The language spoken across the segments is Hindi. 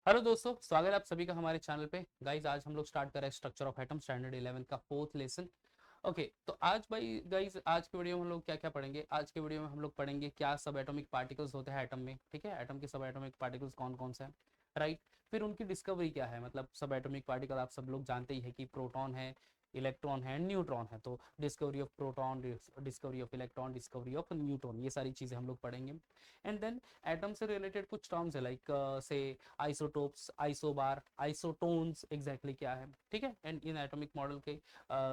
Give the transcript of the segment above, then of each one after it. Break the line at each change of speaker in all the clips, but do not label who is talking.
हेलो दोस्तों, स्वागत है आप सभी का हमारे चैनल पे। गाइज आज हम लोग स्टार्ट कर रहे हैं स्ट्रक्चर ऑफ एटम स्टैंडर्ड 11 का फोर्थ लेसन। ओके, तो आज भाई गाइज आज के वीडियो में हम लोग क्या क्या पढ़ेंगे। आज के वीडियो में हम लोग पढ़ेंगे क्या सब एटॉमिक पार्टिकल्स होते हैं एटम में। ठीक है, एटम के सब एटॉमिक पार्टिकल्स कौन कौन से हैं, राइट। फिर उनकी डिस्कवरी क्या है, मतलब सब एटॉमिक पार्टिकल आप सब लोग जानते ही है कि प्रोटॉन है, इलेक्ट्रॉन है, न्यूट्रॉन है। तो discovery of proton, discovery of electron, discovery of neutron, ये सारी चीज़ें हम लोग पढ़ेंगे। एंड देन एटम से रिलेटेड कुछ टर्म्स है लाइक से आइसोटोप्स, आइसोबार, आइसोटोन्स एग्जैक्टली क्या है। ठीक है, एंड इन एटॉमिक मॉडल के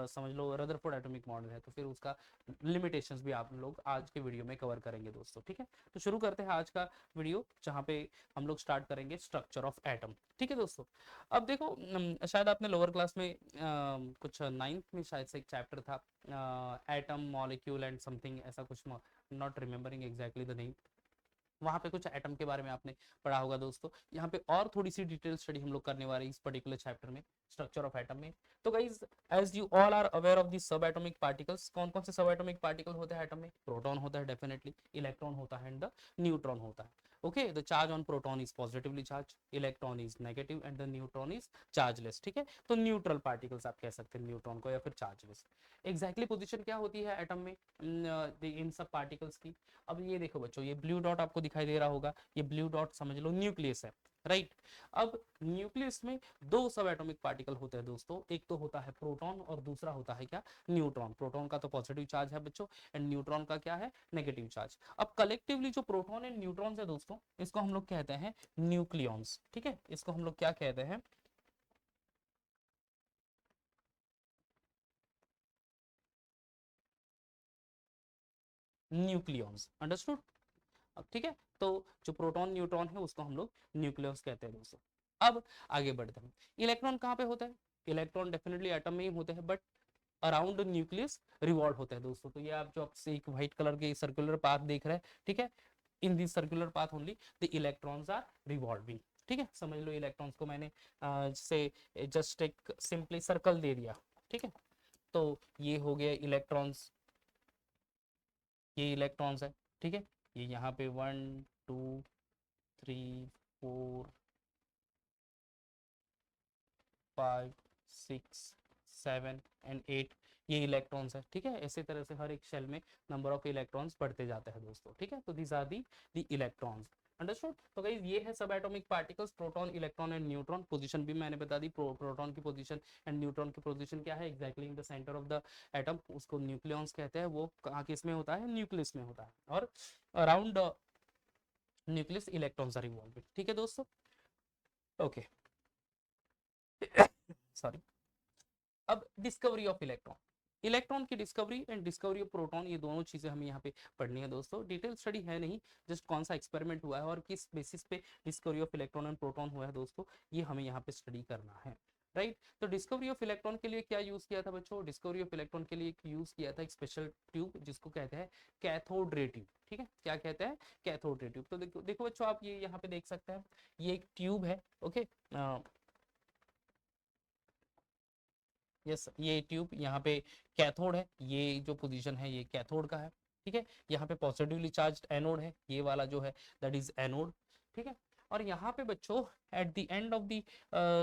समझ लो रदरफोर्ड एटॉमिक मॉडल है, तो फिर उसका लिमिटेशंस भी आप लोग आज के वीडियो में कवर करेंगे दोस्तों। ठीक है, तो शुरू करते हैं आज का वीडियो, जहाँ पे हम लोग स्टार्ट करेंगे स्ट्रक्चर ऑफ एटम। ठीक है दोस्तों, अब देखो शायद आपने लोअर क्लास में कुछ नाइन्थ में शायद से एक चैप्टर था, एटम मॉलिक्यूल एंड समथिंग ऐसा कुछ, not remembering exactly the name. वहाँ पे कुछ एटम के बारे में आपने पढ़ा होगा दोस्तों। यहाँ पे और थोड़ी सी डिटेल स्टडी हम लोग करने वाले हैं इस पर्टिकुलर चैप्टर में, स्ट्रक्चर ऑफ एटम में। तो guys as you all are aware of the subatomic particles, कौन कौन से सब एटॉमिक पार्टिकल होते हैं एटम में। प्रोटॉन होता है डेफिनेटली, इलेक्ट्रॉन होता है एंड द न्यूट्रॉन होता है। Okay, the charge on proton is positively charge, electron is negative and the neutron is chargeless. ठीक है, तो न्यूट्रल पार्टिकल्स आप कह सकते हैं न्यूट्रॉन को, या फिर चार्जलेस। एग्जैक्टली पोजिशन क्या होती है एटम में इन सब पार्टिकल्स की। अब ये देखो बच्चों, ये ब्लू डॉट आपको दिखाई दे रहा होगा, ये ब्लू डॉट समझ लो न्यूक्लियस है, राइट। अब न्यूक्लियस में दो सब एटॉमिक पार्टिकल होते हैं दोस्तों, एक तो होता है प्रोटॉन और दूसरा होता है क्या, न्यूट्रॉन। प्रोटॉन का तो पॉजिटिव चार्ज है बच्चों, एंड न्यूट्रॉन का क्या है, नेगेटिव चार्ज। अब कलेक्टिवली जो प्रोटॉन एंड न्यूट्रॉन है दोस्तों, इसको हम लोग कहते हैं न्यूक्लियॉन्स। ठीक है, इसको हम लोग क्या कहते हैं, न्यूक्लियॉन्स। अंडरस्टूड। अब ठीक है, तो जो प्रोटॉन न्यूट्रॉन है उसको हम लोग न्यूक्लियस कहते हैं दोस्तों। अब आगे बढ़ते हैं, इलेक्ट्रॉन कहाँ पे होता है। इलेक्ट्रॉन डेफिनेटली एटम में ही होते हैं, बट अराउंड न्यूक्लियस रिवॉल्व होते हैं दोस्तों। तो ये आप जो आपसे एक व्हाइट कलर के सर्कुलर पाथ देख रहे हैं, ठीक है, in this circular path only the electrons are revolving. ठीक है, समझ लो इलेक्ट्रॉन्स को मैंने से जस्ट एक सिंपली सर्कल दे दिया। ठीक है, तो ये हो गया इलेक्ट्रॉन्स, ये इलेक्ट्रॉन्स है। ठीक है, ये यहाँ पे 1 2 3 4 5 6 7 एंड 8, ये इलेक्ट्रॉन्स है। ठीक है, इसी तरह से हर एक शेल में नंबर ऑफ इलेक्ट्रॉन्स बढ़ते जाते हैं दोस्तों। ठीक है, तो these are the electrons. Understood. तो गाइस ये है subatomic particles, proton, electron and neutron. Position भी मैंने बता दी, प्रोटॉन की पोजीशन एंड न्यूट्रॉन की पोजीशन क्या है, exactly in the centre of the atom, उसको न्यूक्लियॉन्स कहते हैं। वो कहाँ किस में होता है, न्यूक्लियस में होता है, और around nucleus electrons are involve. ठीक है दोस्तों, ओके। सॉरी। अब डिस्कवरी ऑफ इलेक्ट्रॉन, इलेक्ट्रॉन की discovery and discovery of proton, ये दोनों चीजें हमें यहाँ पे पढ़नी है दोस्तों। डिटेल स्टडी है नहीं, जस्ट कौन सा एक्सपेरिमेंट हुआ है और किस बेसिस पे discovery of electron and proton हुआ है दोस्तों, ये हमें यहाँ पे स्टडी करना है, राइट। तो डिस्कवरी ऑफ इलेक्ट्रॉन के लिए क्या यूज किया था बच्चों, डिस्कवरी ऑफ इलेक्ट्रॉन के लिए यूज किया था एक स्पेशल ट्यूब जिसको कहते हैं कैथोड रे ट्यूब। ठीक है, क्या कहते हैं, कैथोड रे ट्यूब। तो देखो देखो बच्चों, आप ये यहाँ पे देख सकते हैं, ये एक ट्यूब है। ओके, यस, ये ट्यूब यहाँ पे कैथोड है, ये जो पोजीशन है ये कैथोड का है। ठीक है, यहाँ पे पॉजिटिवली चार्ज एनोड है, ये वाला जो है दैट इज एनोड। ठीक है, और यहाँ पे बच्चों at the end of the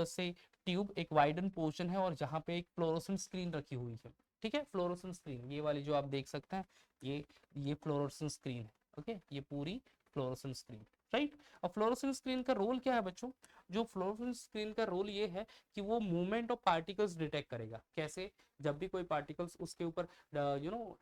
से ट्यूब एक वाइडन पोर्शन है, और जहाँ पे एक फ्लोरोसेंट स्क्रीन रखी हुई है। ठीक है, फ्लोरोसेंट स्क्रीन ये वाली जो आप देख सकते हैं, ये फ्लोरोसेंट स्क्रीन है। ओके, ये पूरी फ्लोरोसेंट स्क्रीन, राइट। और फ्लोरोसेंट स्क्रीन का रोल क्या है बच्चों, जो फ्लोरोसेंट स्क्रीन का रोल ये है कि वो मूवमेंट ऑफ पार्टिकल्स डिटेक्ट करेगा। कैसे, जब भी कोई पार्टिकल्स उसके ऊपर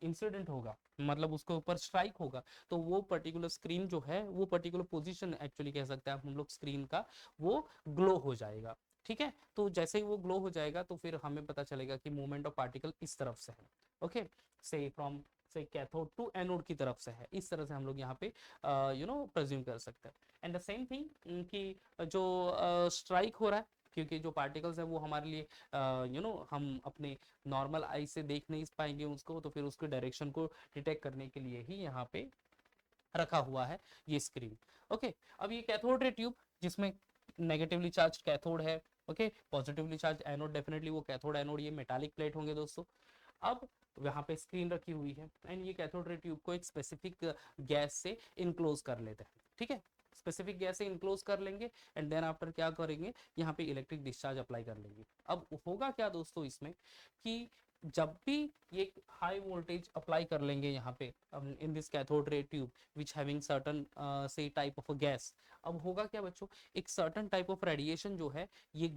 इंसिडेंट होगा, मतलब उसके ऊपर स्ट्राइक होगा, तो वो पर्टिकुलर स्क्रीन जो है, वो पर्टिकुलर पोजीशन एक्चुअली कह सकते हैं हम लोग स्क्रीन का, वो ग्लो हो जाएगा। ठीक है, तो जैसे ही वो ग्लो हो जाएगा तो फिर हमें पता चलेगा कि मूवमेंट ऑफ पार्टिकल इस तरफ से है। ओके, से फ्रॉम से कैथोड टू एनोड की तरफ से है, इस तरह से हम लोग यहाँ पे प्रेज्यूम कर सकते हैं। एंड द सेम थिंग कि जो स्ट्राइक हो रहा है, क्योंकि जो पार्टिकल्स है वो हमारे लिए हम अपने नॉर्मल आई से देख नहीं पाएंगे उसको, तो फिर उसके डायरेक्शन को डिटेक्ट करने के लिए ही यहाँ पे रखा हुआ है ये स्क्रीन। ओके, अब ये कैथोड रे ट्यूब जिसमें नेगेटिवली चार्ज कैथोड है, okay, positively charge anode, definitely वो कैथोड एनोड ये मेटालिक प्लेट होंगे दोस्तों। अब यहाँ पे स्क्रीन रखी हुई है, एंड ये कैथोड रे ट्यूब को एक स्पेसिफिक गैस से इनक्लोज कर लेते हैं। ठीक है, स्पेसिफिक गैस से इनक्लोज कर लेंगे एंड देन आफ्टर क्या करेंगे, यहाँ पे इलेक्ट्रिक डिस्चार्ज अप्लाई कर लेंगे। अब होगा क्या दोस्तों इसमें कि जब भी ये हाई वोल्टेज अप्लाई कर लेंगे यहाँ पे in this cathode ray tube which having certain से टाइप ऑफ गैस, अब होगा क्या बच्चों, एक सर्टन टाइप ऑफ रेडिएशन जो है ये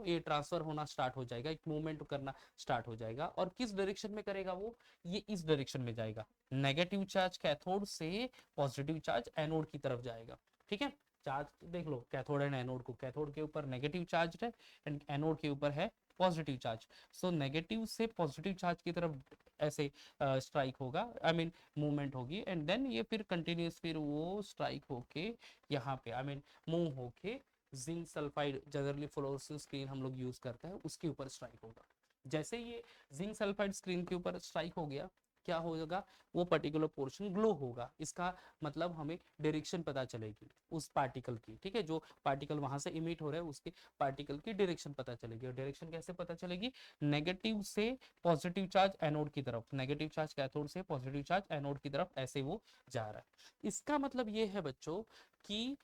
ये ट्रांसफर होना स्टार्ट हो जाएगा, एक मूवमेंट करना स्टार्ट हो जाएगा। और किस डायरेक्शन में करेगा वो, ये इस डायरेक्शन में जाएगा, नेगेटिव चार्ज कैथोड से पॉजिटिव चार्ज एनोड की तरफ जाएगा। ठीक है, चार्ज देख लो कैथोड एंड एनोड को, कैथोड के ऊपर नेगेटिव चार्ज है एंड एनोड के ऊपर है पॉजिटिव चार्ज। सो नेगेटिव से पॉजिटिव चार्ज की तरफ ऐसे स्ट्राइक होगा, आई मीन मूवमेंट होगी एंड देन ये फिर कंटिन्यूस फिर वो स्ट्राइक होके यहाँ पे आई मीन मूव होके zinc sulphide generally fluorescent screen हम लोग यूज करते हैं उसके ऊपर स्ट्राइक होगा। जैसे ये जिंक सल्फाइड स्क्रीन के ऊपर स्ट्राइक हो गया, क्या होगा, वो पर्टिकुलर पोर्शन ग्लो होगा, इसका मतलब हमें डायरेक्शन पता चलेगी उस पार्टिकल की। ठीक है, जो पार्टिकल वहां से इमिट हो रहा है उसके पार्टिकल की डायरेक्शन पता चलेगी। और डायरेक्शन कैसे पता चलेगी, नेगेटिव से पॉजिटिव चार्ज एनोड की तरफ, नेगेटिव चार्ज कैथोड से पॉजिटिव चार्ज एनोड की तरफ ऐसे वो जा रहा है। इसका मतलब ये है बच्चों कि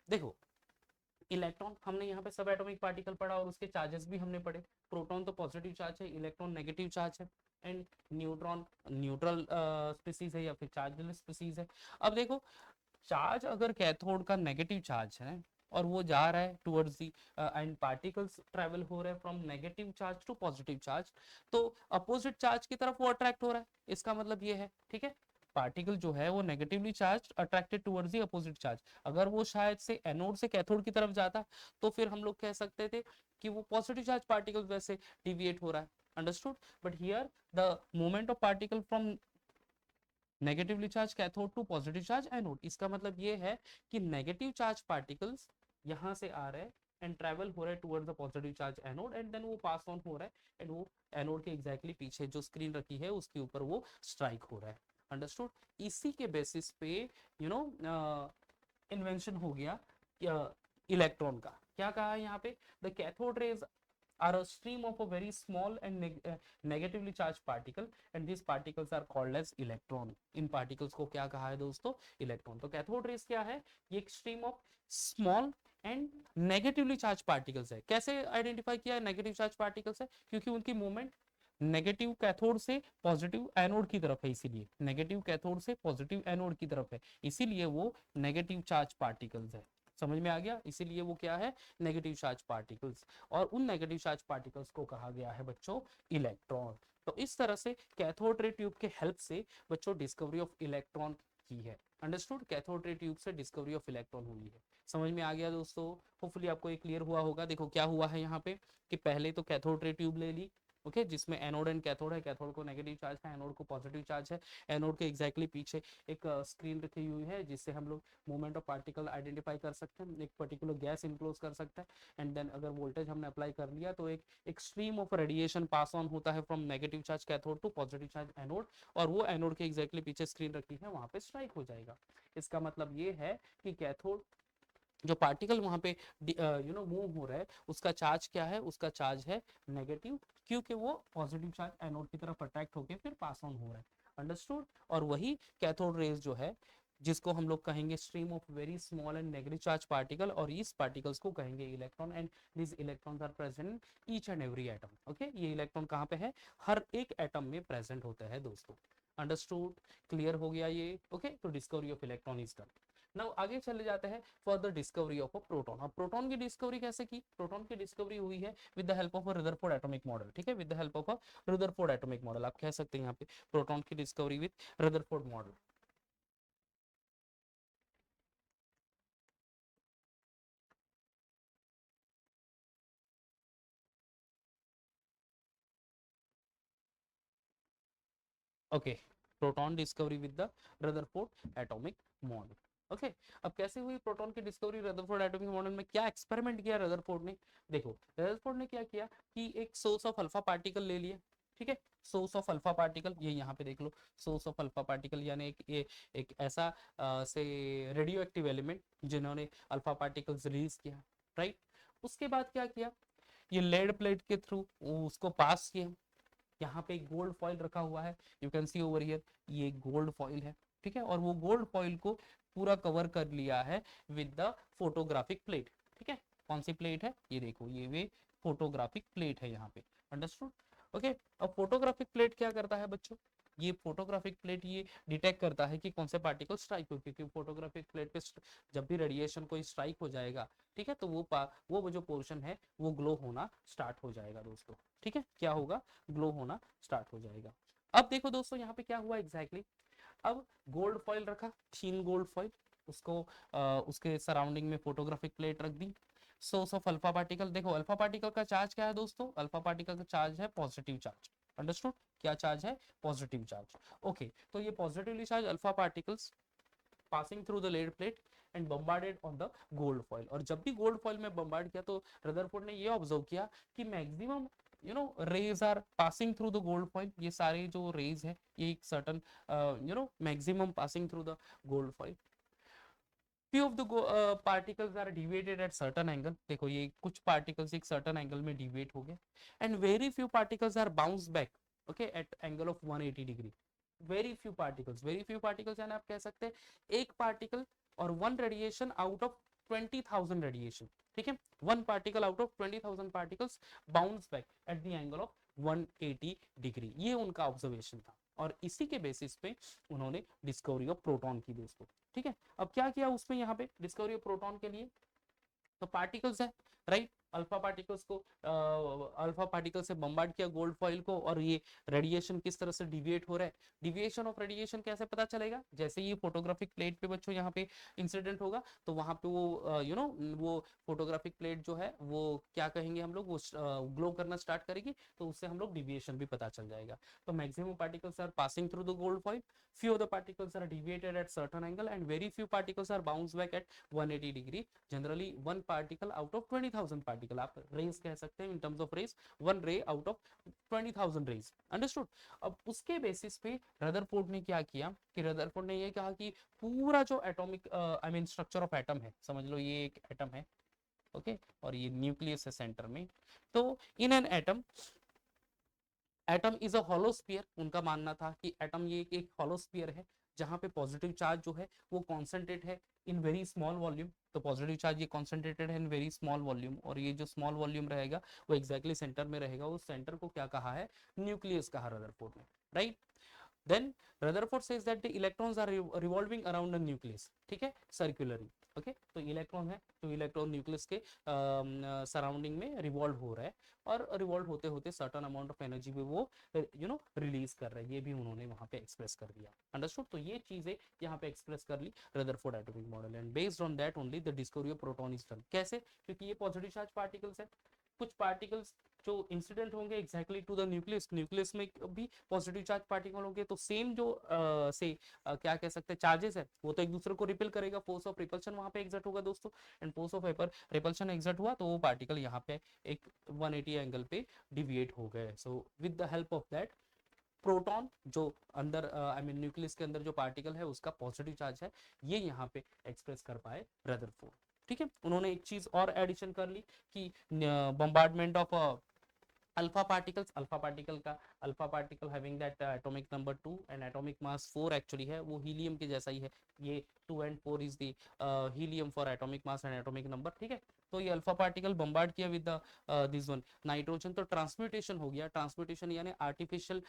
देखो इलेक्ट्रॉन हमने यहाँ पे सब एटॉमिक पार्टिकल पढ़ा और उसके चार्जेस भी हमने पढ़े। प्रोटॉन तो पॉजिटिव चार्ज है, इलेक्ट्रॉन नेगेटिव चार्ज है एंड न्यूट्रॉन न्यूट्रल स्पीसीज है या फिर चार्जलेस स्पीसीज है। अब देखो चार्ज अगर कैथोड का नेगेटिव चार्ज है और वो जा रहा है towards the end particles travel हो रहे हैं from negative charge to positive charge, तो अपोजिट चार्ज की तरफ वो अट्रैक्ट हो रहा है, इसका मतलब ये है। ठीक है, पार्टिकल जो है वो negatively charge attracted towards the opposite charge, अगर वो शायद से एनोड से कैथोड की तरफ जाता तो फिर हम लोग कह सकते थे कि वो पॉजिटिव चार्ज पार्टिकल वैसे डिविएट हो रहा है, understood. But here the movement of particle from negatively charge cathode to positive charge anode, इसका मतलब ये है कि नेगेटिव चार्ज पार्टिकल्स यहाँ से आ रहे हैं एंड ट्रेवल हो रहा है towards the positive charge anode and then वो पास ऑन हो रहा है एंड वो एनोड के एग्जैक्टली पीछे जो स्क्रीन रखी है उसके ऊपर वो स्ट्राइक हो रहा है, अंडरस्टूड। इसी के बेसिस पे यू नो इन्वेंशन हो गया इलेक्ट्रॉन का। क्या कहा है यहाँ पे, the cathode rays are a stream of a very small and negatively charged particle and these particles are called as electron। In particles को क्या कहा है दोस्तों, इलेक्ट्रॉन। तो कैथोड रेज क्या है, ये एक stream of small and negatively charge particles है। कैसे आइडेंटिफाई किया नेगेटिव चार्ज पार्टिकल्स है, क्योंकि उनकी मूवमेंट नेगेटिव कैथोड से पॉजिटिव एनोड की तरफ है, इसीलिए नेगेटिव कैथोड से पॉजिटिव एनोड की तरफ है, इसीलिए वो नेगेटिव चार्ज पार्टिकल्स है। समझ में आ गया, इसीलिए वो क्या है, नेगेटिव चार्ज पार्टिकल्स। और उन नेगेटिव चार्ज पार्टिकल्स को कहा गया है बच्चों इलेक्ट्रॉन। तो इस तरह से कैथोड रे ट्यूब के हेल्प से बच्चों डिस्कवरी ऑफ इलेक्ट्रॉन की है, अंडरस्टूड। कैथोड रे ट्यूब से डिस्कवरी ऑफ इलेक्ट्रॉन हुई है, समझ में आ गया दोस्तों। होपफुली आपको ये क्लियर हुआ होगा। देखो क्या हुआ है यहाँ पे कि पहले तो कैथोड रे ट्यूब ले ली, ओके जिसमें एनोड एंड कैथोड है, कैथोड को नेगेटिव चार्ज है, एनोड को पॉजिटिव चार्ज है। एनोड के एग्जैक्टली पीछे एक स्क्रीन रखी हुई है जिससे हम लोग मूवमेंट ऑफ पार्टिकल आइडेंटिफाई कर सकते हैं, एक पर्टिकुलर गैस इनक्लोज कर सकते हैं एंड देन अगर वोल्टेज हमने अप्लाई कर लिया तो एक stream of radiation pass on होता है from negative charge cathode to positive charge anode और वो एनोड के एग्जैक्टली पीछे स्क्रीन रखी है वहां पे स्ट्राइक हो जाएगा। इसका मतलब ये है कि कैथोड जो पार्टिकल वहां पे मूव हो रहा है उसका चार्ज क्या है, उसका चार्ज है नेगेटिव, क्योंकि वो पॉजिटिव चार्ज एनोड की तरफ अट्रैक्ट होकर फिर पास ऑन हो रहा है, अंडरस्टूड। और वही कैथोड रेज जो है जिसको हम लोग कहेंगे stream of very small and negative charge particle, और इस पार्टिकल्स को कहेंगे electron and this electrons are present in each and every atom. Okay, ये इलेक्ट्रॉन कहाँ पे है, हर एक एटम में प्रेजेंट होता है दोस्तों, अंडरस्टूड, क्लियर हो गया ये। ओके, तो discovery of electron is done. Now आगे चले जाते हैं for the discovery of a proton. अब प्रोटॉन की डिस्कवरी कैसे की, प्रोटॉन की डिस्कवरी हुई है with the help of a Rutherford atomic model. ठीक है, with the help of a Rutherford atomic model, आप कह सकते हैं यहाँ पे प्रोटॉन की discovery with Rutherford model. Okay, proton discovery with the Rutherford atomic model. Okay, अब कैसे हुई प्रोटॉन की डिस्कवरी रदरफोर्ड एटॉमिक मॉडल में, क्या एक्सपेरिमेंट किया रदरफोर्ड ने। देखो रदरफोर्ड ने क्या किया कि एक सोर्स ऑफ अल्फा पार्टिकल ले लिया, ठीक है, सोर्स ऑफ अल्फा पार्टिकल, ये यहाँ पे देख लो, सोर्स ऑफ अल्फा पार्टिकल यानी एक ऐसा से रेडियो एक्टिव एलिमेंट जिन्होंने अल्फा पार्टिकल्स रिलीज किया, राइट। उसके बाद क्या किया, ये लेड प्लेट के थ्रू उसको पास किया, यहाँ पे एक गोल्ड फॉइल रखा हुआ है, you can see over here, ये गोल्ड फॉइल है, ठीक है, और वो गोल्ड फॉइल को पूरा कवर कर लिया है विद द फोटोग्राफिक प्लेट। ठीक है, कौन सी प्लेट है, ये देखो, ये वे फोटोग्राफिक प्लेट है यहाँ पे। अंडरस्टूड। ओके, अब फोटोग्राफिक प्लेट क्या करता है बच्चों, ये फोटोग्राफिक प्लेट ये डिटेक्ट करता है कि कौन से पार्टिकल स्ट्राइक हो, क्योंकि फोटोग्राफिक प्लेट पे जब भी रेडिएशन कोई स्ट्राइक हो जाएगा, ठीक है, तो वो जो पोर्शन है वो ग्लो होना स्टार्ट हो जाएगा दोस्तों। ठीक है, क्या होगा, ग्लो होना स्टार्ट हो जाएगा। अब देखो दोस्तों यहाँ पे क्या हुआ एग्जैक्टली अब गोल्ड फॉइल रखा, थीन गोल्ड फॉइल, उसको उसके सराउंडिंग में फोटोग्राफिक प्लेट रख दी। सोर्स ऑफ अल्फा पार्टिकल, देखो अल्फा पार्टिकल का चार्ज क्या है दोस्तों, अल्फा पार्टिकल का चार्ज है पॉजिटिव चार्ज। अंडरस्टूड, क्या चार्ज है, पॉजिटिव चार्ज। ओके, तो ये positively charge alpha particles passing through the lead plate and bombarded on the gold foil. और जब भी गोल्ड फॉइल में बम्बार्ड किया तो रदरफोर्ड ने ये ऑब्जर्व किया कि maximum rays are passing through the gold foil, ये सारे जो रेज है ये एक certain maximum passing through the gold foil. few of the particles are deviated at certain angle, देखो ये कुछ particles एक certain angle में deviate हो गए, and very few particles are bounced back, okay, at angle of 180 degree। very few particles यानी आप कह सकते हैं एक particle और one radiation out of 20,000 radiation, ठीक है, one particle out of 20,000 particles bounce back at the angle of 180 degree, ये उनका ऑब्जर्वेशन था और इसी के बेसिस पे उन्होंने डिस्कवरी ऑफ प्रोटॉन की दोस्तों। ठीक है, अब क्या किया उसमें यहाँ पे डिस्कवरी ऑफ प्रोटॉन के लिए, तो पार्टिकल्स है राइट, अल्फा पार्टिकल्स को अल्फा पार्टिकल से बम्बार्ड किया गोल्ड फॉइल को, और ये रेडिएशन किस तरह से डिविएट हो रहा है, डिविएशन ऑफ रेडिएशन कैसे पता चलेगा, जैसे ये फोटोग्राफिक प्लेट पे बच्चों यहाँ पे इंसिडेंट होगा तो वहां पे वो वो फोटोग्राफिक प्लेट जो है वो क्या कहेंगे हम लोग, वो ग्लो करना स्टार्ट करेगी, तो उससे हम लोग डिविएशन भी पता चल जाएगा। तो maximum particles are passing through the gold foil, few of the particles are deviated at certain angle and very few particles are bounced back at 180 degree, generally one particle out of 20,000 particle, आप रेज कह सकते हैं in terms of rays, one ray out of 20,000 rays। Understood. अब उसके बेसिस पे रदरफोर्ड ने क्या किया कि रदरफोर्ड ने ये कहा कि पूरा जो atomic I mean structure of atom है, समझ लो ये एक एटम है, ओके, और ये न्यूक्लियस है सेंटर में, तो in an atom, atom is a hollow sphere, उनका मानना था कि एटम ये एक हॉलो स्फीयर है जहां पे पॉजिटिव चार्ज जो है वो कॉन्सेंट्रेट है इन वेरी स्मॉल वॉल्यूम, तो पॉजिटिव चार्ज ये कॉन्सेंट्रेटेड है इन वेरी स्मॉल वॉल्यूम, और ये जो स्मॉल वॉल्यूम रहेगा वो एग्जैक्टली सेंटर में रहेगा, उस सेंटर को क्या कहा है, न्यूक्लियस कहा रदरफोर्ड ने, right. Then Rutherford says that the electrons are revolving around the nucleus, ठीक है, circularly, ओके, तो इलेक्ट्रॉन है तो इलेक्ट्रॉन न्यूक्लियस के सराउंडिंग में रिवॉल्व हो रहा है, और रिवॉल्व होते होते सर्टन अमाउंट ऑफ एनर्जी भी वो रिलीज कर रहा है, ये भी उन्होंने वहां पे एक्सप्रेस कर दिया। अंडरस्टूड, तो ये चीजें यहाँ पे एक्सप्रेस कर ली Rutherford atomic model, and based on that only the discovery of proton is done. कैसे, क्योंकि ये पॉजिटिव चार्ज पार्टिकल्स है, कुछ पार्टिकल्स जो इंसिडेंट होंगे exactly to the nucleus, nucleus में भी पॉजिटिव चार्ज पार्टिकल होंगे, तो सेम जो क्या कह सकते हैं चार्जेस है वो तो एक दूसरे को रिपेल करेगा, फोर्स ऑफ रिपल्शन वहां पे एग्जर्ट होगा दोस्तों, and force of repulsion exert हुआ तो वो पार्टिकल यहाँ पे एक 180 एंगल पे डिविएट हो गए। So with the help of that proton जो अंदर आई मीन न्यूक्लियस के अंदर जो पार्टिकल है उसका पॉजिटिव चार्ज है, ये यहाँ पे एक्सप्रेस कर पाए रदरफोर्ड। ठीक है, उन्होंने एक चीज और एडिशन कर ली कि bombardment of alpha particles, alpha particle having that atomic number 2 and atomic mass 4 actually है, वो हीलियम के जैसा ही है, ये 2 and 4 is the helium for atomic mass and atomic number. ठीक है, तो ये अल्फा पार्टिकल बम्बार्ड किया विद दिस वन नाइट्रोजन, तो ट्रांसम्यूटेशन हो गया, ट्रांसम्यूटेशन यानी आर्टिफिशियल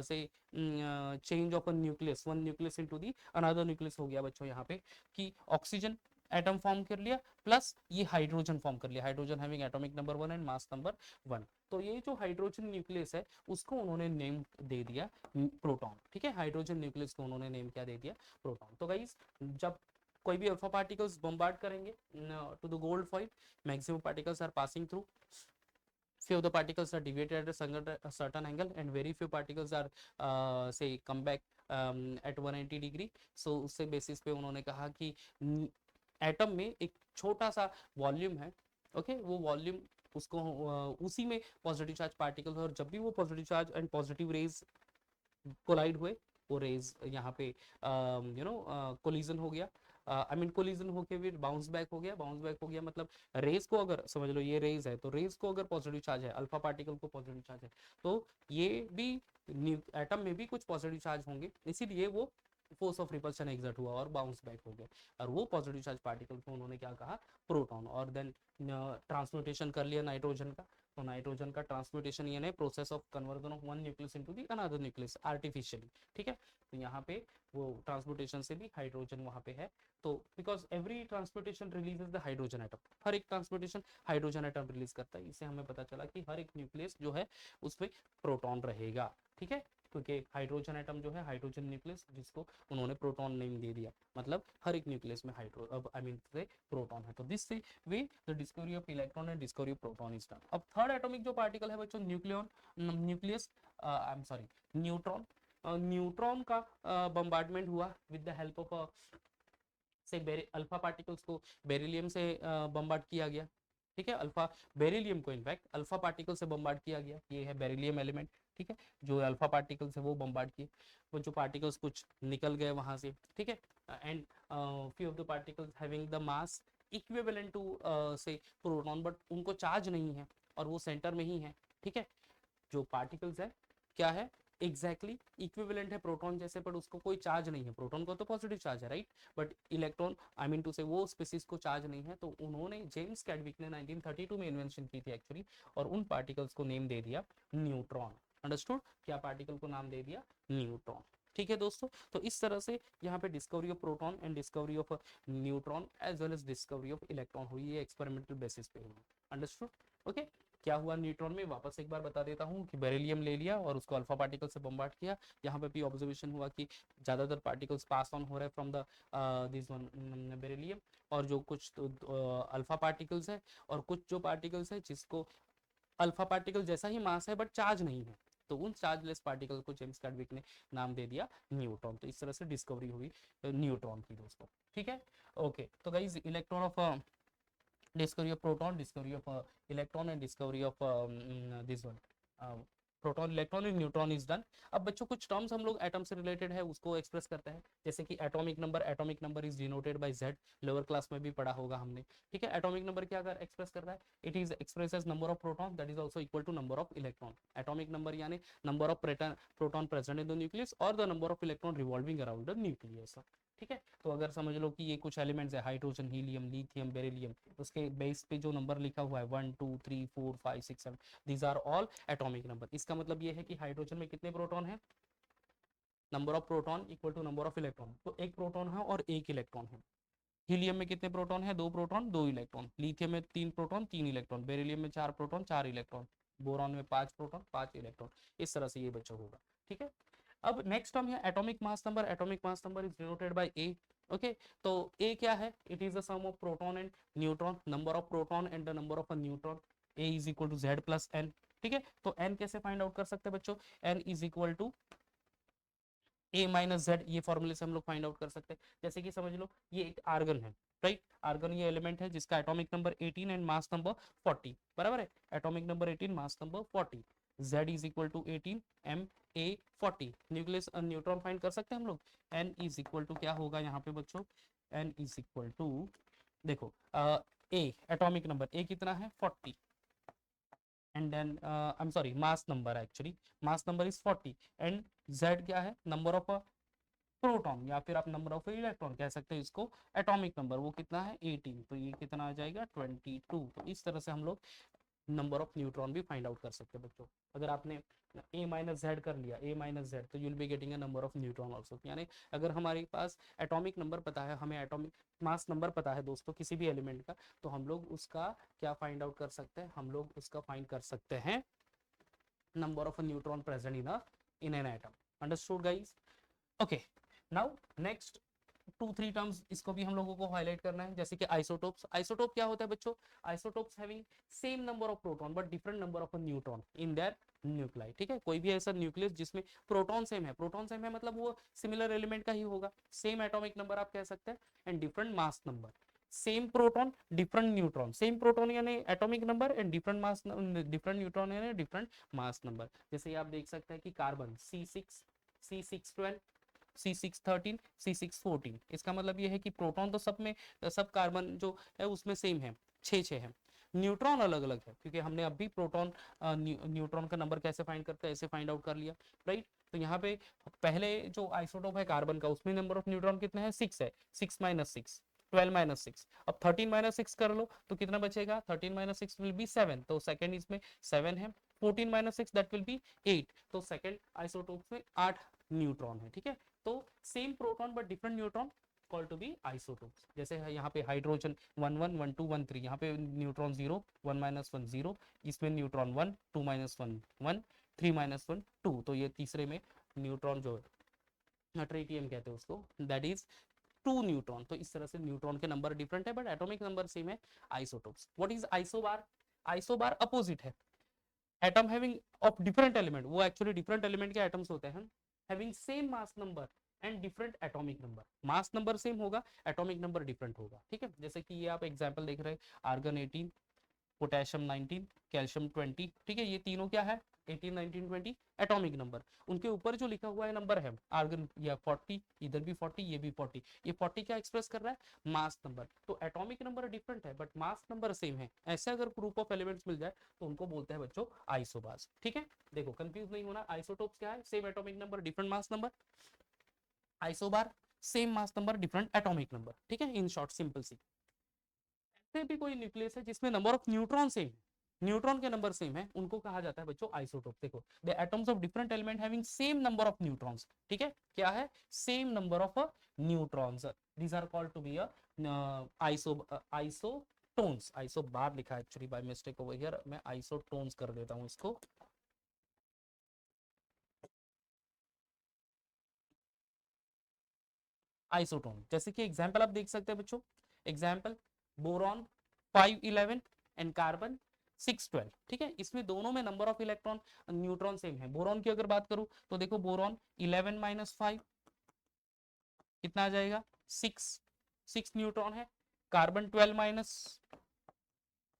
से change of a nucleus, one nucleus into the another nucleus हो गया बच्चों यहाँ पे, कि ऑक्सीजन एटम फॉर्म कर लिया प्लस ये हाइड्रोजन फॉर्म कर लिया, hydrogen having atomic number 1 and mass number 1, तो ये जो हाइड्रोजन न्यूक्लियस है उसको उन्होंने नेम दे दिया प्रोटॉन। ठीक है, हाइड्रोजन न्यूक्लियस को उन्होंने नेम क्या दे दिया, प्रोटॉन। तो गाइस जब कोई भी अल्फा पार्टिकल्स बम्बार्ड करेंगे to the gold foil, maximum particles are passing through, few of the particles are deviated at a certain angle and very few particles are say come back at 180 degree। so उससे बेसिस पे उन्होंने कहा कि एटम में एक छोटा सा वॉल्यूम है, ओके, वो वॉल्यूम उसको उसी में पॉजिटिव चार्ज पार्टिकल, और जब भी वो positive charge and positive rays collide हुए, वो रेज यहाँ पे कोलिजन हो गया, आई मीन कोलिजन होके फिर बाउंस बैक हो गया, बाउंस बैक हो गया मतलब रेज को अगर समझ लो ये रेज है, तो रेज को अगर पॉजिटिव चार्ज है, अल्फा पार्टिकल को पॉजिटिव चार्ज है, तो ये भी एटम में भी कुछ पॉजिटिव चार्ज होंगे, इसीलिए वो फोर्स ऑफ रिपल्शन एग्जर्ट हुआ और बाउंस बैक हो गया, और वो पॉजिटिव चार्ज पार्टिकल को उन्होंने क्या कहा, प्रोटॉन। और देन ट्रांसम्यूटेशन कर लिया नाइट्रोजन का, तो नाइट्रोजन का ट्रांसम्यूटेशन यानी process of conversion of one nucleus into the another nucleus artificially, ठीक है। तो यहाँ पे वो ट्रांसपोर्टेशन से भी हाइड्रोजन वहाँ पे है, तो because every transportation releases the hydrogen atom, हर एक ट्रांसपोर्टेशन हाइड्रोजन एटम रिलीज करता है। इससे हमें पता चला कि हर एक न्यूक्लियस जो है उसमें प्रोटॉन रहेगा, ठीक है, क्योंकि हाइड्रोजन एटम जो है हाइड्रोजन न्यूक्लियस, जिसको उन्होंने प्रोटॉन नेम दे दिया, मतलब हर एक न्यूक्लियस में हाइड्रो अब आई मीन से प्रोटॉन है। तो दिस से way the discovery of electron and discovery of proton is done. अब थर्ड एटॉमिक जो पार्टिकल है बच्चों, nucleon nucleus I am sorry neutron. Neutron का बम्बार्डमेंट हुआ विद द हेल्प ऑफ से अल्फा पार्टिकल्स को बेरिलियम से बम्बार्ड किया गया, ठीक है। अल्फा बेरिलियम को इनफैक्ट अल्फा पार्टिकल से बम्बार्ड किया गया, ये है बेरिलियम एलिमेंट, ठीक है। जो अल्फा पार्टिकल्स है वो बम्बार्ड किए, वो जो पार्टिकल्स कुछ निकल गए वहां से, ठीक है। And few of the particles having the mass equivalent to say proton, but उनको चार्ज नहीं है और वो सेंटर में ही है, ठीक है। जो पार्टिकल्स है क्या है, एग्जैक्टली इक्विवेलेंट है प्रोटॉन जैसे, पर उसको कोई चार्ज नहीं है। प्रोटॉन को तो पॉजिटिव चार्ज है, right, but electron I mean to say वो स्पीसीज को चार्ज नहीं है। तो उन्होंने जेम्स कैडविक ने 1932 में इन्वेंशन की थी एक्चुअली, और उन पार्टिकल्स को नेम दे दिया न्यूट्रॉन। अंडरस्टूड, क्या पार्टिकल को नाम दे दिया, न्यूट्रॉन, ठीक है दोस्तों। तो इस तरह से यहाँ पे discovery of proton and discovery of neutron as well as discovery of electron हुई है, एक्सपेरिमेंटल बेसिस पे हुई। Understood, okay. क्या हुआ न्यूट्रॉन में, वापस एक बार बता देता हूँ कि बेरिलियम ले लिया और उसको अल्फा पार्टिकल से बम्बार्ड किया। यहाँ पे भी ऑब्जर्वेशन हुआ कि ज़्यादातर पार्टिकल्स पास ऑन हो रहे हैं from the this one beryllium, और जो कुछ तो अल्फा पार्टिकल्स है और कुछ जो पार्टिकल्स है जिसको अल्फा पार्टिकल जैसा ही मास है बट चार्ज नहीं है, तो उन चार्जलेस पार्टिकल को जेम्स कैडविक ने नाम दे दिया न्यूट्रॉन। तो इस तरह से डिस्कवरी हुई न्यूट्रॉन की दोस्तों, ठीक है। ओके, तो guys electron of discovery of proton, discovery of electron and discovery of this one proton electron and neutron is done. अब बच्चों कुछ टर्म्स हम लोग एटम से रिलेटेड है उसको एक्सप्रेस करते हैं, जैसे कि atomic number is denoted bye Z, lower class में भी पढ़ा होगा हमने, ठीक है। एटॉमिक नंबर क्या अगर एक्सप्रेस कर रहा है, it is express as number of proton that is also equal to number of electron. Atomic number यानी number of proton present in the nucleus और the number of electron revolving around the nucleus, ठीक है। तो अगर समझ लो कि ये कुछ एलिमेंट्स है, हाइड्रोजन, हीलियम, लिथियम, बेरिलियम, उसके बेस पे जो नंबर लिखा हुआ है 1 2 3 4 5 6 7, these are all atomic number. इसका मतलब ये है कि हाइड्रोजन में कितने प्रोटॉन है, number of proton equal to number of electron, तो एक प्रोटॉन है और एक इलेक्ट्रॉन है। हीलियम में कितने प्रोटॉन है, 2 प्रोटॉन 2 इलेक्ट्रॉन। लिथियम में 3 प्रोटॉन 3 इलेक्ट्रॉन। बेरिलियम में 4 प्रोटॉन 4 इलेक्ट्रॉन। बोरॉन में 5 प्रोटॉन 5 इलेक्ट्रॉन। इस तरह से ये बच्चा होगा, ठीक है। अब नेक्स्ट टर्म है atomic mass number. Atomic mass number is denoted by A, okay. तो ए क्या है, it is the sum of proton and neutron, number of proton and the number of a neutron. A is equal to Z plus N, ठीक है। तो एन कैसे फाइंड आउट कर सकते हैं बच्चों, N is equal to A minus Z, ये फॉर्मूले से हम लोग फाइंड आउट कर सकते हैं। जैसे कि समझ लो ये एक आर्गन है, राइट। आर्गन ये एलिमेंट है जिसका atomic number 18 and mass number 40, बराबर है। Atomic number 18, mass number 40, z is equal to 18 m a 40। Nucleus neutron find कर सकते हैं हम लोग। n इज इक्वल टू क्या होगा यहाँ पे बच्चों, n इज इक्वल टू देखो a एटॉमिक नंबर a कितना है 40, and then I am sorry mass number, actually mass number is 40 and z क्या है, नंबर ऑफ प्रोटॉन या फिर आप नंबर ऑफ इलेक्ट्रॉन कह सकते हैं इसको। एटॉमिक नंबर वो कितना है 18, तो ये कितना आ जाएगा 22। तो इस तरह से हम लोग नंबर ऑफ न्यूट्रॉन भी फाइंड आउट कर सकते हैं बच्चों। अगर आपने a माइनस जेड कर लिया, a माइनस जेड, तो you'll be getting a number of neutron also. यानी अगर हमारे पास एटॉमिक नंबर पता है, हमें एटॉमिक मास नंबर पता है दोस्तों किसी भी एलिमेंट का, तो हम लोग उसका क्या फाइंड आउट कर सकते हैं, हम लोग उसका फाइंड कर सकते हैं number of neutron present in an atom. Understood guys, okay. Now next 2 3 terms इसको भी हम लोगों को हाईलाइट करना है, जैसे कि आइसोटोप्स। आइसोटोप क्या होता है बच्चों, isotopes having same number of proton but different number of neutron in their nuclei, ठीक है। कोई भी ऐसा न्यूक्लियस जिसमें प्रोटॉन सेम है, प्रोटॉन सेम है मतलब वो सिमिलर एलिमेंट का ही होगा, सेम एटॉमिक नंबर आप कह सकते हैं, and different mass number. Same proton different neutron, same proton यानी atomic number and different mass, different neutron यानी डिफरेंट मास नंबर। जैसे आप देख सकते हैं कि carbon C6 C612 C613 C614, इसका मतलब ये है कि प्रोटॉन तो सब में, सब कार्बन जो है उसमें सेम है, 6 है। न्यूट्रॉन अलग अलग है, क्योंकि हमने अभी प्रोटॉन न्यूट्रॉन का नंबर कैसे फाइंड करते हैं ऐसे फाइंड आउट कर लिया, राइट। तो यहाँ पे पहले जो आइसोटोप है कार्बन का उसमें नंबर ऑफ न्यूट्रॉन कितने हैं 6 है, 6 माइनस 6 12 माइनस 6। अब 13 माइनस 6 कर लो तो कितना बचेगा, 13 माइनस 6 विल बी 7, तो सेकंड इसमें 7 है। 14 माइनस 6 दैट विल बी 8, तो सेकंड आइसोटोप में 8 न्यूट्रॉन है, ठीक है। तो same proton but different neutron call to be isotopes. जैसे है यहाँ पे हाइड्रोजन 1 1 1 2 1 3, यहाँ पे न्यूट्रॉन 0 1 माइनस 1 0, इसमें न्यूट्रॉन 1 2 माइनस 1 1 3 माइनस 1 2, तो ये तीसरे में न्यूट्रॉन जो ट्रिटियम कहते हैं उसको, दैट इज 2 न्यूट्रॉन। तो इस तरह से न्यूट्रॉन के नंबर डिफरेंट है बट एटॉमिक नंबर सेम है isotopes. What is isobar? Isobar opposite है, atom having of different element, वो एक्चुअली डिफरेंट एलिमेंट के एटम्स होते हैं, having same mass number and different atomic number. Mass number same होगा, एटॉमिक नंबर डिफरेंट होगा, ठीक है। जैसे कि ये आप एग्जांपल देख रहे हैं, आर्गन 18, पोटेशियम 19, कैल्शियम 20, ठीक है। ये तीनों क्या है, 18 19 20 एटॉमिक नंबर। उनके ऊपर जो लिखा हुआ है नंबर है आर्गन या 40, इधर भी 40 ये भी 40, ये 40 क्या एक्सप्रेस कर रहा है, मास नंबर। तो एटॉमिक नंबर डिफरेंट है बट मास नंबर सेम है। ऐसे अगर ग्रुप ऑफ एलिमेंट्स मिल जाए तो उनको बोलते हैं बच्चों आइसोबार्स, ठीक है। देखो कंफ्यूज नहीं होना, आइसोटोप्स क्या है, same atomic number different mass number. Isobar same mass number different atomic number, ठीक है। इन शॉर्ट सिंपल सी। ऐसे भी कोई न्यूक्लियस है जिसमें नंबर ऑफ न्यूट्रॉन सेम है, न्यूट्रॉन के नंबर सेम है, उनको कहा जाता है बच्चों आइसोटोप। देखो the atoms of different element having same number of neutrons, ठीक है। क्या है, same number of neutrons, these are called to be a isotones. Isobar लिखा है actually by mistake over here, मैं आइसोटोन्स कर देता हूं इसको। आइसोटोन, जैसे कि एग्जांपल आप देख सकते हैं बच्चों, एग्जांपल बोरॉन 511 एंड कार्बन 612, ठीक है। इसमें दोनों में number of electron neutron same है। बोरॉन की अगर बात करूं तो देखो बोरॉन 11 माइनस 5 कितना आ जाएगा 6, 6 न्यूट्रॉन है। कार्बन 12 माइनस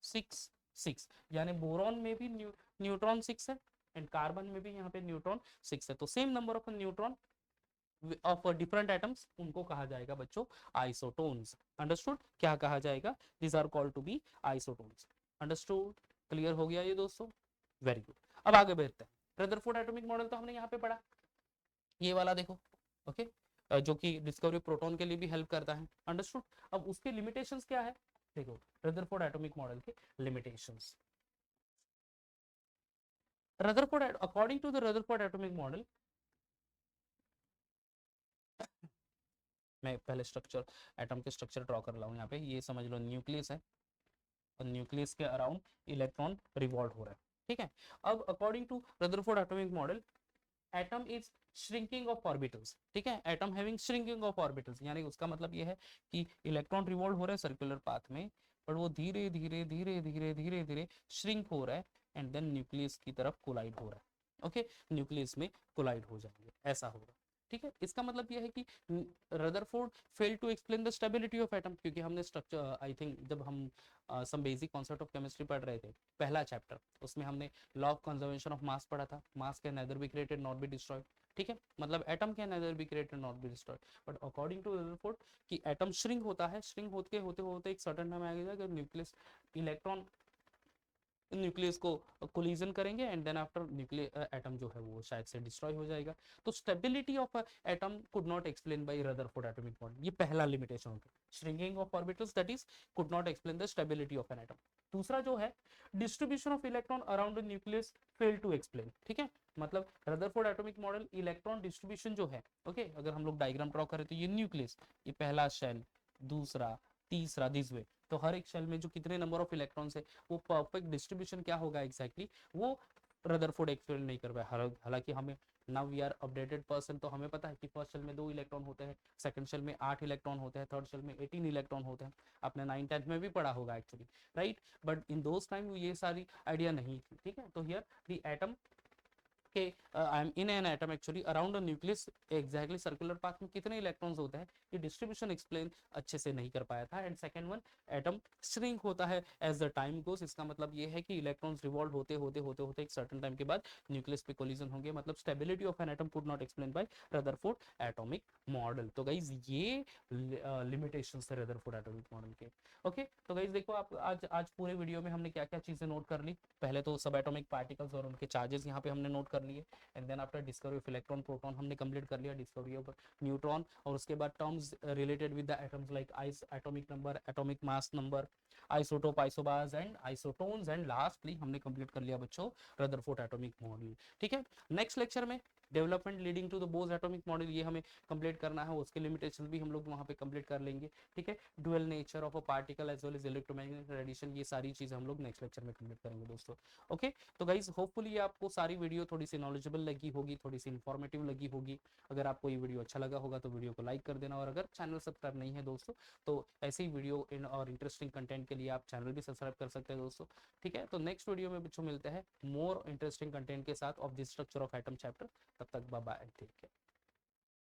6 6, यानी बोरॉन में भी न्यूट्रॉन 6 है एंड कार्बन में भी यहाँ पे न्यूट्रॉन 6 है। तो same number of neutron of different atoms, उनको कहा जाएगा बच्चों आइसोटोन्स। अंडरस्टूड, क्या कहा जाएगा, this are called to be isotones. Understood, clear हो गया ये दोस्तों, वेरी गुड। अब आगे बढ़ते हैं। रदरफोर्ड एटॉमिक मॉडल तो हमने यहाँ पे पढ़ा, ये वाला देखो, ओके जो कि डिस्कवरी प्रोटॉन के लिए भी हेल्प करता है। अंडरस्टूड, अब उसके लिमिटेशंस क्या है, देखो रदरफोर्ड एटॉमिक मॉडल के limitations. Rutherford, according to the Rutherford atomic model, मैं पहले स्ट्रक्चर, एटम के स्ट्रक्चर ड्रॉ कर रहा हूँ यहाँ पे, ये समझ लो न्यूक्लियस है और न्यूक्लियस के अराउंड इलेक्ट्रॉन रिवॉल्व हो रहा है, ठीक है। अब according to Rutherford atomic model, atom is shrinking of orbitals, ठीक है। Atom having shrinking of orbitals, यानी उसका मतलब ये है कि इलेक्ट्रॉन रिवॉल्व हो रहा है सर्कुलर पाथ में, पर वो धीरे धीरे धीरे धीरे धीरे धीरे श्रिंक हो रहा है एंड देन न्यूक्लियस की तरफ कोलाइड हो रहा है, ओके न्यूक्लियस में कोलाइड हो जाएंगे, ऐसा होगा, ठीक है। इसका मतलब यह है कि Rutherford fail to explain the stability of atom, क्योंकि हमने स्ट्रक्चर, आई थिंक जब हम some basic concept of chemistry पढ़ रहे थे पहला चैप्टर, उसमें हमने law of conservation of mass पढ़ा था, mass can neither be created not be destroyed, ठीक है। मतलब atom can neither be created not be destroyed, but according to Rutherford कि एटम श्रिंक होता है, श्रिंक होते होते होते एक सर्टेन टाइम आएगा न्यूक्लियस, इलेक्ट्रॉन न्यूक्लियस को कोलिजन करेंगे and then after nuclear atom जो है वो शायद से डिस्ट्रॉय हो जाएगा। तो stability of atom could not explain by Rutherford atomic model, ये पहला लिमिटेशन होता है, shrinking of orbitals that is could not explain the stability of an atom. दूसरा जो है distribution of electron around the nucleus fail to explain, ठीक है। मतलब Rutherford atomic model electron distribution जो है, ओके अगर हम लोग डायग्राम ड्रॉ करें तो ये न्यूक्लियस, ये पहला शेल, दूसरा, तीसरा, दिस वे, तो हर एक शेल में जो कितने नंबर ऑफ इलेक्ट्रॉन्स है वो परफेक्ट डिस्ट्रीब्यूशन क्या होगा एग्जैक्टली वो रदरफोर्ड एक्सप्लेन नहीं कर पाया। हालांकि हमें now we are updated person, तो हमें पता है कि फर्स्ट शेल में 2 इलेक्ट्रॉन होते हैं, सेकंड शेल में 8 इलेक्ट्रॉन होते हैं, थर्ड शेल में 18 इलेक्ट्रॉन होते हैं, आपने 9 10th में भी पढ़ा होगा actually, right. But in those time ये सारी आइडिया नहीं थी, ठीक है। तो हियर द एटम के I am in an atom actually around a nucleus, exactly circular path में कितने इलेक्ट्रॉन्स होते हैं ये डिस्ट्रीब्यूशन एक्सप्लेन अच्छे से नहीं कर पाया था। And second one, atom shrink होता है एज द टाइम गोस, इसका मतलब ये है कि इलेक्ट्रॉन्स रिवॉल्व होते होते होते होते एक सर्टेन टाइम के बाद न्यूक्लियस पे कोलिजन होंगे, मतलब stability of an atom could not explain by Rutherford atomic model. तो गाइज ये लिमिटेशंस है रदरफोर्ड एटॉमिक मॉडल के, ओके। तो गाइज देखो आप आज पूरे वीडियो में हमने क्या क्या चीजें नोट कर ली, पहले तो सब एटॉमिक पार्टिकल्स और उनके चार्जेस यहाँ पे हमने नोट कर कर लिए, and then after discovery of electron proton हमने कंप्लीट कर लिया, डिस्कवरी ऑफ न्यूट्रॉन, और उसके बाद terms related with the atoms like atomic number, atomic mass number, isotope, isobars and isotones, and lastly हमने कंप्लीट कर लिया बच्चों रदरफोर्ड एटॉमिक मॉडल। ठीक है, नेक्स्ट लेक्चर में development leading to the Bohr's atomic model, ये हमें कंप्लीट करना है, उसके लिमिटेशन भी हम लोग वहाँ पे कंप्लीट कर लेंगे। ठीक है, dual nature of a particle as well as electromagnetic radiation, ये सारी चीज़ें हम लोग नेक्स्ट लेक्चर में कंप्लीट करेंगे दोस्तों। ओके, तो गाइज होपफुली आपको सारी वीडियो थोड़ी सी नॉलेजेबल लगी होगी, थोड़ी सी इन्फॉर्मेटिव लगी होगी। अगर आपको ये वीडियो अच्छा लगा होगा तो वीडियो को लाइक कर देना, और अगर चैनल सब्सक्राइब नहीं है दोस्तों तो ऐसे ही वीडियो इन और इंटरेस्टिंग कंटेंट के लिए आप चैनल भी सब्सक्राइब कर सकते हैं दोस्तों। ठीक है, तो नेक्स्ट वीडियो में बच्चों मिलते हैं मोर इंटरेस्टिंग कंटेंट के साथ of the structure of atom chapter. तब तक बाय बाय, ठीक है।